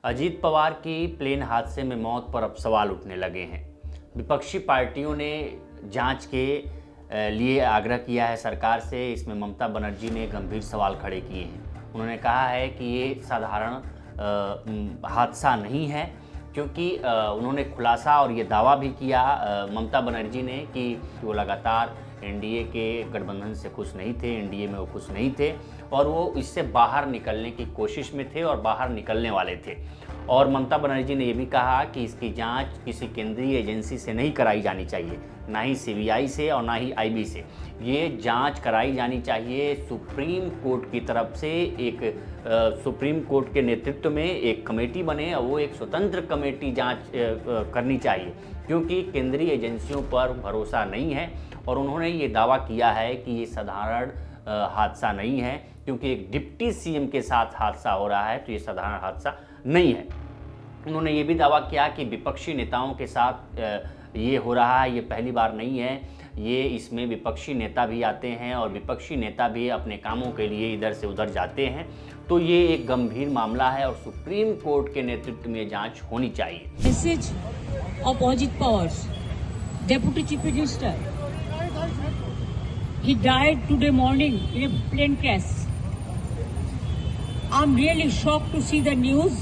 अजीत पवार की प्लेन हादसे में मौत पर अब सवाल उठने लगे हैं। विपक्षी पार्टियों ने जांच के लिए आग्रह किया है सरकार से। इसमें ममता बनर्जी ने गंभीर सवाल खड़े किए हैं। उन्होंने कहा है कि ये साधारण हादसा नहीं है, क्योंकि उन्होंने खुलासा और ये दावा भी किया ममता बनर्जी ने कि वो लगातार एनडीए के गठबंधन से खुश नहीं थे, एनडीए में वो खुश नहीं थे और वो इससे बाहर निकलने की कोशिश में थे और बाहर निकलने वाले थे। और ममता बनर्जी ने ये भी कहा कि इसकी जांच किसी केंद्रीय एजेंसी से नहीं कराई जानी चाहिए, ना ही सीबीआई से और ना ही आईबी से। ये जांच कराई जानी चाहिए सुप्रीम कोर्ट की तरफ से। एक सुप्रीम कोर्ट के नेतृत्व में एक कमेटी बने और वो एक स्वतंत्र कमेटी जांच करनी चाहिए, क्योंकि केंद्रीय एजेंसियों पर भरोसा नहीं है। और उन्होंने ये दावा किया है कि ये साधारण हादसा नहीं है, क्योंकि एक डिप्टी सीएम के साथ हादसा हो रहा है, तो ये साधारण हादसा नहीं है। उन्होंने ये भी दावा किया कि विपक्षी नेताओं के साथ ये हो रहा है, ये पहली बार नहीं है। ये इसमें विपक्षी नेता भी आते हैं और विपक्षी नेता भी अपने कामों के लिए इधर से उधर जाते हैं। तो ये एक गंभीर मामला है और सुप्रीम कोर्ट के नेतृत्व में जांच होनी चाहिए। Message of Ajit Pawar, deputy chief minister, he died today morning in a plane crash. I'm really shocked to see the news.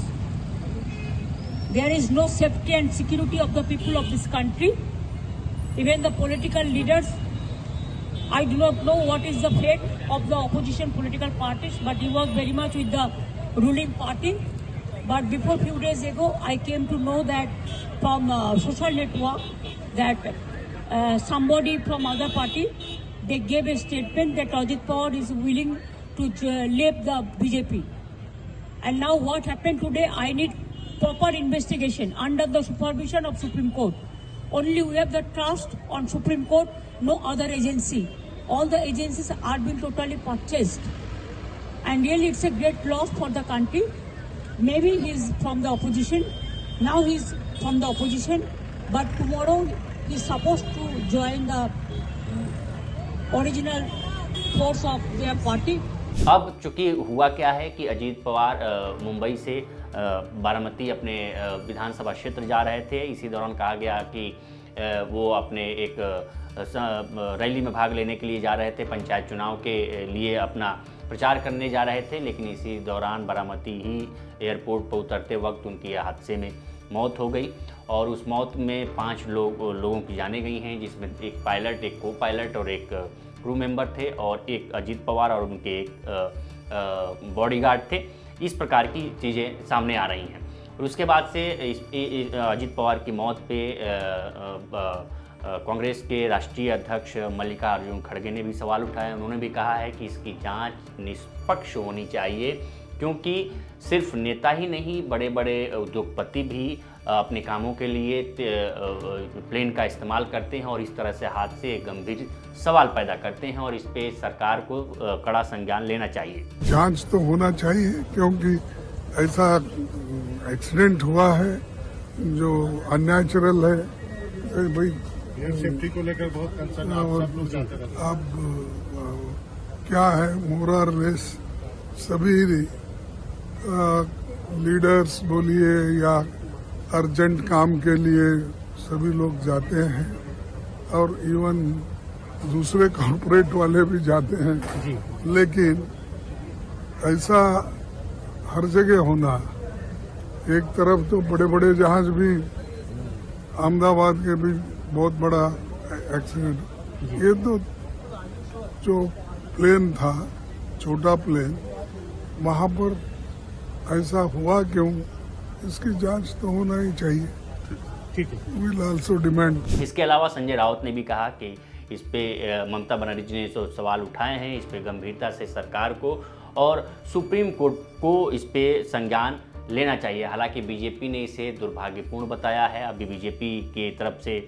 There is no safety and security of the people of this country. Even the political leaders, I do not know what is the fate of the opposition political parties, but he was very much with the ruling party. But before few days ago, I came to know that from social network that somebody from other party, they gave a statement that Ajit Pawar is willing to leave the BJP. And now what happened today, I need proper investigation under the supervision of Supreme Court. Only we have the trust on Supreme Court, no other agency. All the agencies are being totally purchased. And really it's a great loss for the country. Maybe he's from the opposition. Now he's from the opposition. But tomorrow he's supposed to join the original force of their party. अब चूंकि हुआ क्या है कि अजीत पवार मुंबई से बारामती अपने विधानसभा क्षेत्र जा रहे थे। इसी दौरान कहा गया कि वो अपने एक रैली में भाग लेने के लिए जा रहे थे, पंचायत चुनाव के लिए अपना प्रचार करने जा रहे थे। लेकिन इसी दौरान बारामती ही एयरपोर्ट पर उतरते वक्त उनकी हादसे में मौत हो गई और उस मौत में 5 लोगों की जानें गई हैं, जिसमें एक पायलट, एक को पायलट और एक क्रू मेंबर थे और एक अजीत पवार और उनके एक बॉडीगार्ड थे। इस प्रकार की चीज़ें सामने आ रही हैं। और उसके बाद से अजीत पवार की मौत पे कांग्रेस के राष्ट्रीय अध्यक्ष मल्लिकार्जुन खड़गे ने भी सवाल उठाया। उन्होंने भी कहा है कि इसकी जांच निष्पक्ष होनी चाहिए, क्योंकि सिर्फ नेता ही नहीं, बड़े बड़े उद्योगपति भी अपने कामों के लिए प्लेन का इस्तेमाल करते हैं और इस तरह से हादसे गंभीर सवाल पैदा करते हैं और इस पे सरकार को कड़ा संज्ञान लेना चाहिए। जांच तो होना चाहिए, क्योंकि ऐसा एक्सीडेंट हुआ है जो अननेचुरल है। तो भाई एयर सेफ्टी को लेकर बहुत कंसर्न आप सब लोग जानते हैं। अब क्या है, मोरर लेस सभी लीडर्स बोलिए या अर्जेंट काम के लिए सभी लोग जाते हैं और इवन दूसरे कॉर्पोरेट वाले भी जाते हैं। लेकिन ऐसा हर जगह होना, एक तरफ तो बड़े बड़े जहाज भी, अहमदाबाद के भी बहुत बड़ा एक्सीडेंट। ये तो जो प्लेन था, छोटा प्लेन, वहाँ पर ऐसा हुआ क्यों, इसकी जांच तो होना ही चाहिए। ठीक है, विल आल्सो डिमांड। इसके अलावा संजय राउत ने भी कहा कि इस पे ममता बनर्जी ने जो सवाल उठाए हैं, इस पे गंभीरता से सरकार को और सुप्रीम कोर्ट को इस पे संज्ञान लेना चाहिए। हालांकि बीजेपी ने इसे दुर्भाग्यपूर्ण बताया है। अभी बीजेपी की तरफ से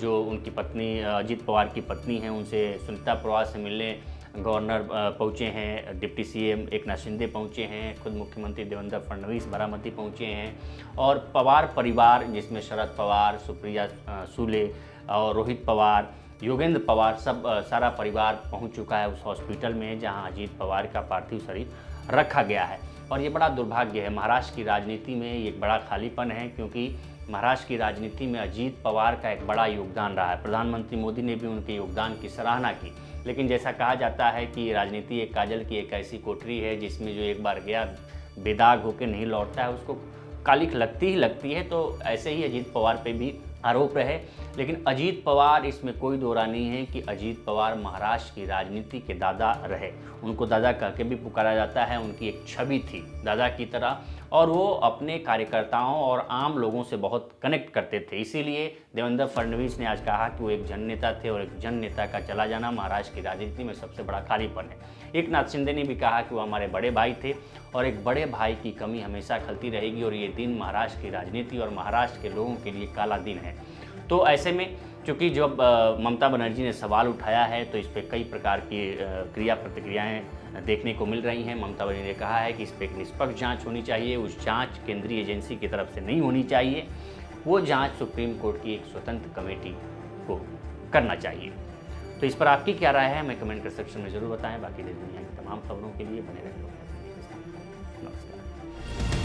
जो उनकी पत्नी अजीत पवार की पत्नी हैं, उनसे सुनीता पवार से मिलने गवर्नर पहुँचे हैं, डिप्टी सीएम एकनाथ शिंदे पहुँचे हैं, खुद मुख्यमंत्री देवेंद्र फडणवीस बारामती पहुँचे हैं और पवार परिवार, जिसमें शरद पवार, सुप्रिया सुले और रोहित पवार, योगेंद्र पवार, सब सारा परिवार पहुँच चुका है उस हॉस्पिटल में जहाँ अजीत पवार का पार्थिव शरीर रखा गया है। और ये बड़ा दुर्भाग्य है। महाराष्ट्र की राजनीति में ये एक बड़ा खालीपन है, क्योंकि महाराष्ट्र की राजनीति में अजीत पवार का एक बड़ा योगदान रहा है। प्रधानमंत्री मोदी ने भी उनके योगदान की सराहना की, लेकिन जैसा कहा जाता है कि राजनीति एक काजल की एक ऐसी कोठरी है जिसमें जो एक बार गया बेदाग होकर नहीं लौटता है, उसको कालिख लगती ही लगती है। तो ऐसे ही अजीत पवार पे भी आरोप रहे, लेकिन अजीत पवार, इसमें कोई दो राय नहीं है कि अजीत पवार महाराष्ट्र की राजनीति के दादा रहे। उनको दादा कह के भी पुकारा जाता है, उनकी एक छवि थी दादा की तरह, और वो अपने कार्यकर्ताओं और आम लोगों से बहुत कनेक्ट करते थे। इसीलिए देवेंद्र फडणवीस ने आज कहा कि वो एक जननेता थे, और एक जननेता का चला जाना महाराष्ट्र की राजनीति में सबसे बड़ा खालीपन है। एकनाथ शिंदे ने भी कहा कि वो हमारे बड़े भाई थे, और एक बड़े भाई की कमी हमेशा खलती रहेगी, और ये दिन महाराष्ट्र की राजनीति और महाराष्ट्र के लोगों के लिए काला दिन है। तो ऐसे में चूँकि जब ममता बनर्जी ने सवाल उठाया है, तो इस पर कई प्रकार की क्रिया प्रतिक्रियाएँ देखने को मिल रही हैं। ममता बनर्जी ने कहा है कि इस पर एक निष्पक्ष जांच होनी चाहिए, उस जांच केंद्रीय एजेंसी की तरफ से नहीं होनी चाहिए, वो जांच सुप्रीम कोर्ट की एक स्वतंत्र कमेटी को करना चाहिए। तो इस पर आपकी क्या राय है, हमें कमेंट कर सेक्शन में ज़रूर बताएं। बाकी देश दुनिया की तमाम खबरों के लिए बने रहें। नमस्कार।